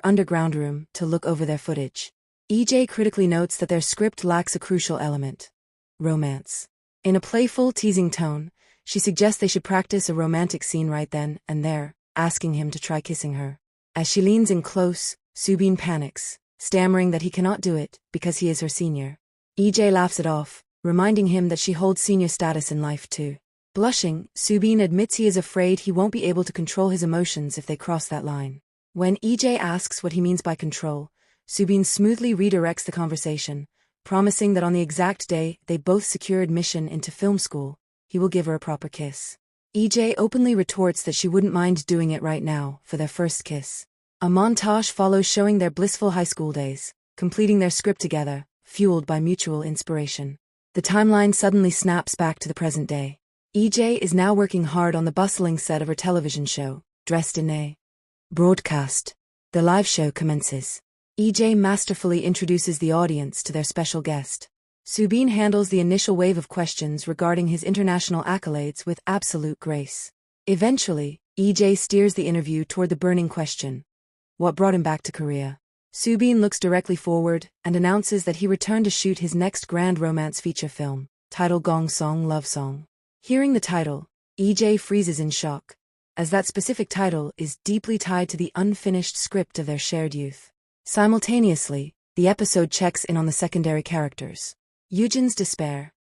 their underground room to look over their footage. EJ critically notes that their script lacks a crucial element: romance. In a playful, teasing tone, she suggests they should practice a romantic scene right then and there, asking him to try kissing her. As she leans in close, Subin panics, stammering that he cannot do it because he is her senior. EJ laughs it off, reminding him that she holds senior status in life too. Blushing, Subin admits he is afraid he won't be able to control his emotions if they cross that line. When EJ asks what he means by control, Subin smoothly redirects the conversation, promising that on the exact day they both secure admission into film school, he will give her a proper kiss. EJ openly retorts that she wouldn't mind doing it right now for their first kiss. A montage follows showing their blissful high school days, completing their script together, fueled by mutual inspiration. The timeline suddenly snaps back to the present day. EJ is now working hard on the bustling set of her television show, dressed in a broadcast. The live show commences. EJ masterfully introduces the audience to their special guest. Subin handles the initial wave of questions regarding his international accolades with absolute grace. Eventually, EJ steers the interview toward the burning question: what brought him back to Korea? Subin looks directly forward and announces that he returned to shoot his next grand romance feature film, titled Gong Song Love Song. Hearing the title, EJ freezes in shock, as that specific title is deeply tied to the unfinished script of their shared youth. Simultaneously, the episode checks in on the secondary characters. Eugen's despair.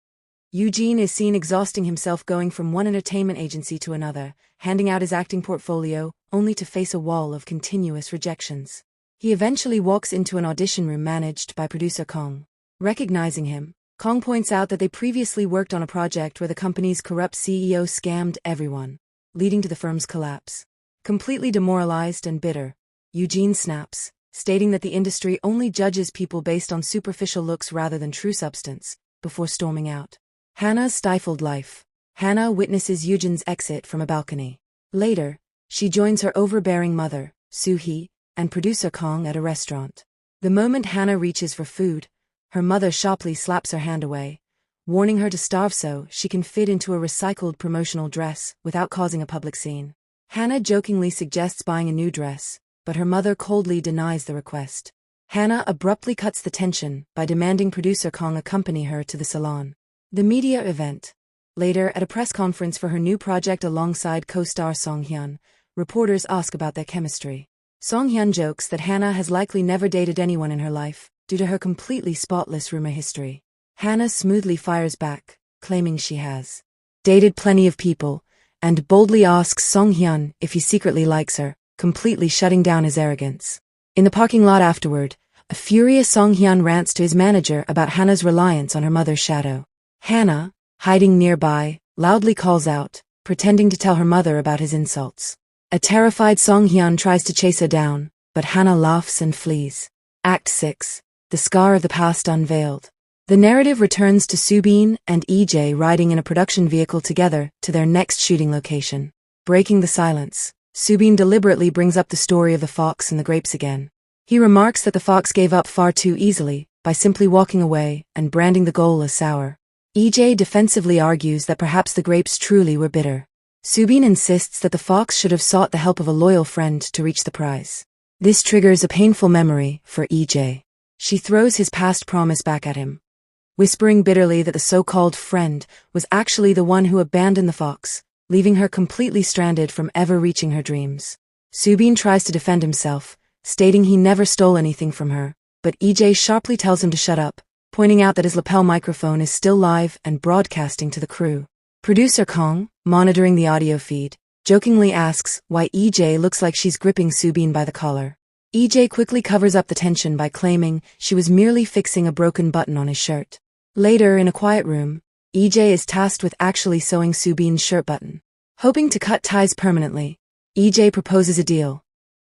Eugene is seen exhausting himself going from one entertainment agency to another, handing out his acting portfolio, only to face a wall of continuous rejections. He eventually walks into an audition room managed by producer Kong. Recognizing him, Kong points out that they previously worked on a project where the company's corrupt CEO scammed everyone, leading to the firm's collapse. Completely demoralized and bitter, Eugene snaps, stating that the industry only judges people based on superficial looks rather than true substance, before storming out. Hannah's stifled life. Hannah witnesses Eugene's exit from a balcony. Later, she joins her overbearing mother, Soo-hee, and producer Kong at a restaurant. The moment Hannah reaches for food, her mother sharply slaps her hand away, warning her to starve so she can fit into a recycled promotional dress without causing a public scene. Hannah jokingly suggests buying a new dress, but her mother coldly denies the request. Hannah abruptly cuts the tension by demanding producer Kong accompany her to the salon. The media event. Later, at a press conference for her new project alongside co-star Song Hyun, reporters ask about their chemistry. Song Hyun jokes that Hannah has likely never dated anyone in her life, due to her completely spotless rumor history. Hannah smoothly fires back, claiming she has dated plenty of people, and boldly asks Song Hyun if he secretly likes her, completely shutting down his arrogance. In the parking lot afterward, a furious Song Hyun rants to his manager about Hannah's reliance on her mother's shadow. Hannah, hiding nearby, loudly calls out, pretending to tell her mother about his insults. A terrified Song Hyun tries to chase her down, but Hannah laughs and flees. Act 6. The Scar of the Past Unveiled. The narrative returns to Subin and EJ riding in a production vehicle together to their next shooting location. Breaking the silence, Subin deliberately brings up the story of the fox and the grapes again. He remarks that the fox gave up far too easily by simply walking away and branding the goal as sour. EJ defensively argues that perhaps the grapes truly were bitter. Subin insists that the fox should have sought the help of a loyal friend to reach the prize. This triggers a painful memory for EJ. She throws his past promise back at him, whispering bitterly that the so-called friend was actually the one who abandoned the fox, leaving her completely stranded from ever reaching her dreams. Subin tries to defend himself, stating he never stole anything from her, but EJ sharply tells him to shut up, pointing out that his lapel microphone is still live and broadcasting to the crew. Producer Kong, monitoring the audio feed, jokingly asks why EJ looks like she's gripping Subin by the collar. EJ quickly covers up the tension by claiming she was merely fixing a broken button on his shirt. Later, in a quiet room, EJ is tasked with actually sewing Subin's shirt button. Hoping to cut ties permanently, EJ proposes a deal.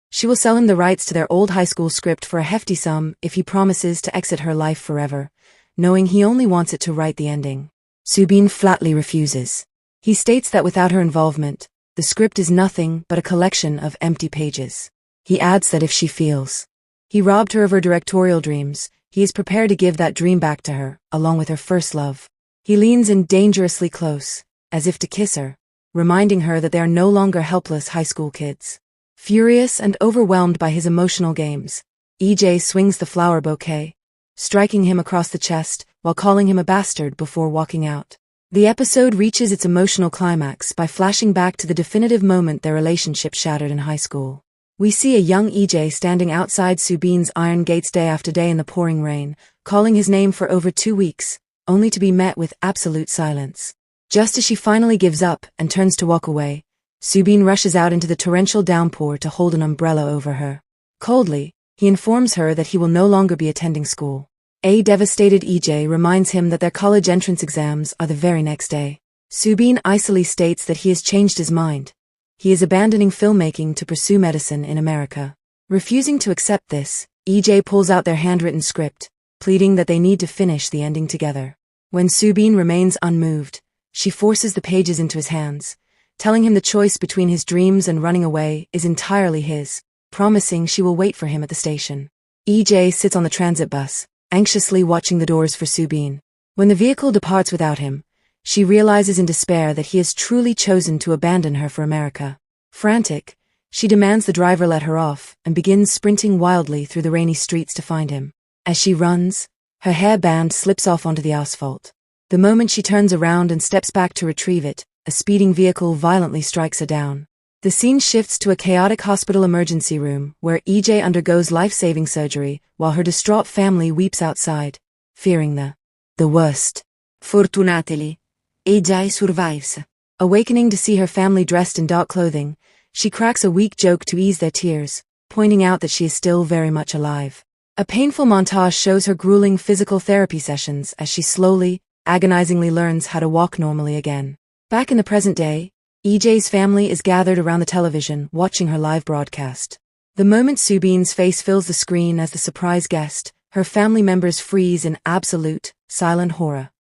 She will sell him the rights to their old high school script for a hefty sum if he promises to exit her life forever, knowing he only wants it to write the ending. Subin flatly refuses. He states that without her involvement, the script is nothing but a collection of empty pages. He adds that if she feels he robbed her of her directorial dreams, he is prepared to give that dream back to her, along with her first love. He leans in dangerously close, as if to kiss her, reminding her that they are no longer helpless high school kids. Furious and overwhelmed by his emotional games, EJ swings the flower bouquet, striking him across the chest while calling him a bastard before walking out. The episode reaches its emotional climax by flashing back to the definitive moment their relationship shattered in high school. We see a young EJ standing outside Subin's iron gates day after day in the pouring rain, calling his name for over 2 weeks, only to be met with absolute silence. Just as she finally gives up and turns to walk away, Subin rushes out into the torrential downpour to hold an umbrella over her. Coldly, he informs her that he will no longer be attending school. A devastated EJ reminds him that their college entrance exams are the very next day. Subin icily states that he has changed his mind. He is abandoning filmmaking to pursue medicine in America. Refusing to accept this, EJ pulls out their handwritten script, pleading that they need to finish the ending together. When Subin remains unmoved, she forces the pages into his hands, telling him the choice between his dreams and running away is entirely his, promising she will wait for him at the station. EJ sits on the transit bus, anxiously watching the doors for Subin. When the vehicle departs without him, she realizes in despair that he has truly chosen to abandon her for America. Frantic, she demands the driver let her off and begins sprinting wildly through the rainy streets to find him. As she runs, her hairband slips off onto the asphalt. The moment she turns around and steps back to retrieve it, a speeding vehicle violently strikes her down. The scene shifts to a chaotic hospital emergency room where EJ undergoes life-saving surgery while her distraught family weeps outside, fearing the worst. Fortunately, EJ survives. Awakening to see her family dressed in dark clothing, she cracks a weak joke to ease their tears, pointing out that she is still very much alive. A painful montage shows her grueling physical therapy sessions as she slowly, agonizingly learns how to walk normally again. Back in the present day, EJ's family is gathered around the television watching her live broadcast. The moment Subin's face fills the screen as the surprise guest, her family members freeze in absolute, silent horror,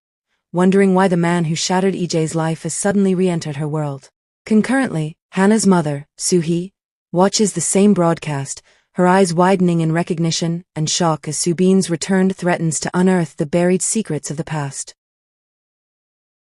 wondering why the man who shattered EJ's life has suddenly re-entered her world. Concurrently, Hannah's mother, Suhi, watches the same broadcast, her eyes widening in recognition and shock as Subin's return threatens to unearth the buried secrets of the past.